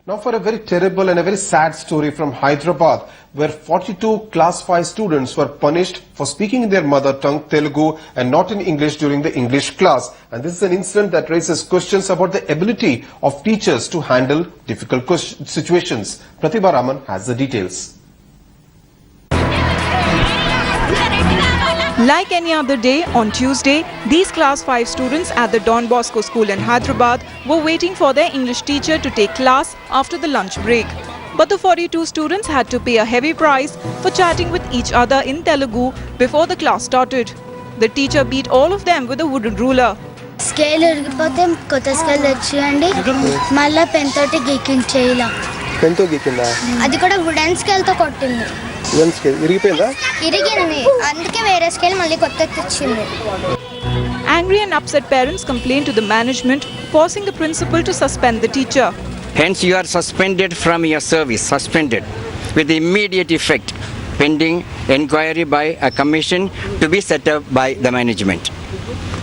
Now for a very terrible and a very sad story from Hyderabad, where 42 class 5 students were punished for speaking in their mother tongue Telugu and not in English during the English class. And this is an incident that raises questions about the ability of teachers to handle difficult situations. Pratibha Raman has the details. Like any other day, on Tuesday, these class 5 students at the Don Bosco school in Hyderabad were waiting for their English teacher to take class after the lunch break. But the 42 students had to pay a heavy price for chatting with each other in Telugu before the class started. The teacher beat all of them with a wooden ruler. Scale irigipothe kotta scale techiyanడి malla pen toti geeking cheyala pen to geekinda adi kuda wooden scale tho kottindi wooden scale irigipinda irigindi anduke vere scale malli kotta techindi. Angry and upset parents complained to the management, forcing the principal to suspend the teacher. Hence you are suspended from your service, suspended with immediate effect, pending inquiry by a commission to be set up by the management.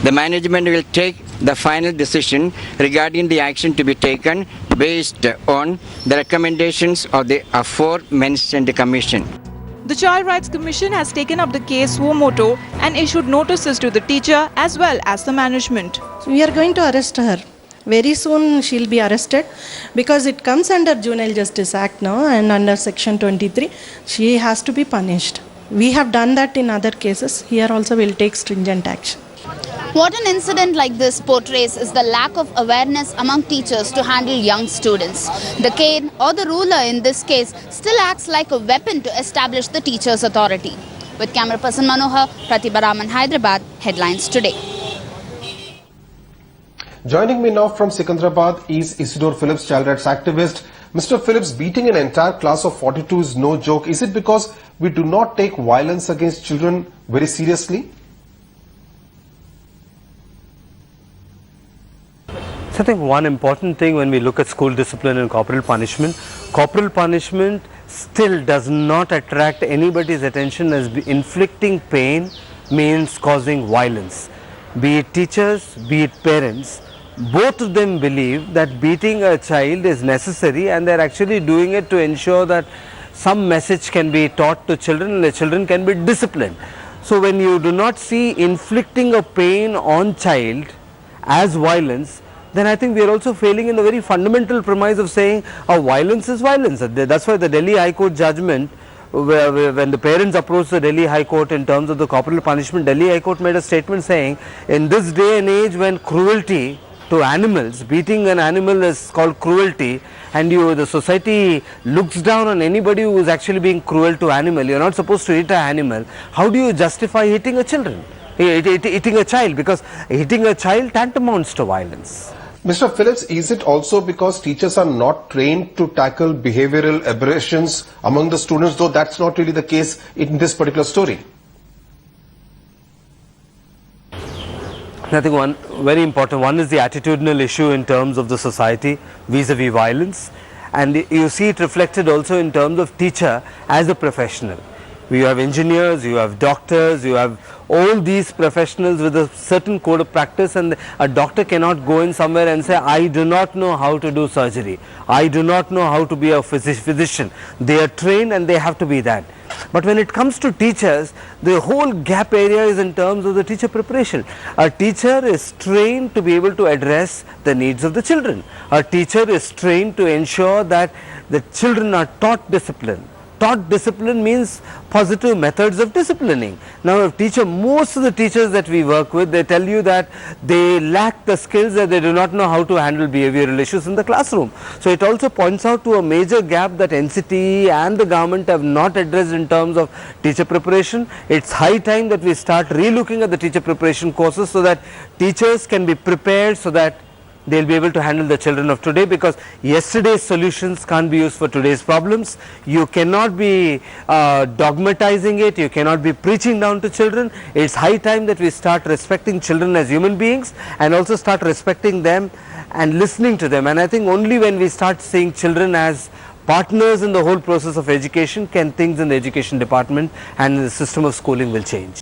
The management will take the final decision regarding the action to be taken based on the recommendations of the aforementioned commission. The Child Rights Commission has taken up the case suo motu and issued notices to the teacher as well as the management. So we are going to arrest her. Very soon she'll be arrested because it comes under Juvenile Justice Act now and under Section 23. She has to be punished. We have done that in other cases. Here also we'll take stringent action. What an incident like this portrays is the lack of awareness among teachers to handle young students. The cane or the ruler in this case still acts like a weapon to establish the teacher's authority. With camera person Manohar, Pratibha Raman, Hyderabad, Headlines Today. Joining me now from Secunderabad is Isidore Phillips, child rights activist. Mr. Phillips, beating an entire class of 42 is no joke. Is it because we do not take violence against children very seriously? So I think one important thing when we look at school discipline and corporal punishment still does not attract anybody's attention as inflicting pain means causing violence. Be it teachers, be it parents, both of them believe that beating a child is necessary and they are actually doing it to ensure that some message can be taught to children and the children can be disciplined. So when you do not see inflicting a pain on child as violence, then I think we are also failing in the very fundamental premise of saying violence is violence. That's why the Delhi High Court judgment, when the parents approached the Delhi High Court in terms of the corporal punishment, Delhi High Court made a statement saying in this day and age when cruelty to animals, beating an animal is called cruelty, and the society looks down on anybody who is actually being cruel to animal. You are not supposed to hit an animal. How do you justify hitting a child? Because hitting a child tantamounts to violence. Mr. Phillips, is it also because teachers are not trained to tackle behavioral aberrations among the students, though that's not really the case in this particular story? I think one very important one is the attitudinal issue in terms of the society vis-a-vis violence, and you see it reflected also in terms of teacher as a professional. You have engineers, you have doctors, you have all these professionals with a certain code of practice, and a doctor cannot go in somewhere and say, I do not know how to do surgery, I do not know how to be a physician. They are trained and they have to be that. But when it comes to teachers, the whole gap area is in terms of the teacher preparation. A teacher is trained to be able to address the needs of the children. A teacher is trained to ensure that the children are taught discipline. Taught discipline means positive methods of disciplining. Now most of the teachers that we work with, they tell you that they lack the skills, that they do not know how to handle behavioral issues in the classroom. So it also points out to a major gap that NCT and the government have not addressed in terms of teacher preparation. It's high time that we start relooking at the teacher preparation courses so that teachers can be prepared so that they'll be able to handle the children of today, because yesterday's solutions can't be used for today's problems. You cannot be dogmatizing it, you cannot be preaching down to children. It's high time that we start respecting children as human beings and also start respecting them and listening to them. And I think only when we start seeing children as partners in the whole process of education can things in the education department and in the system of schooling will change.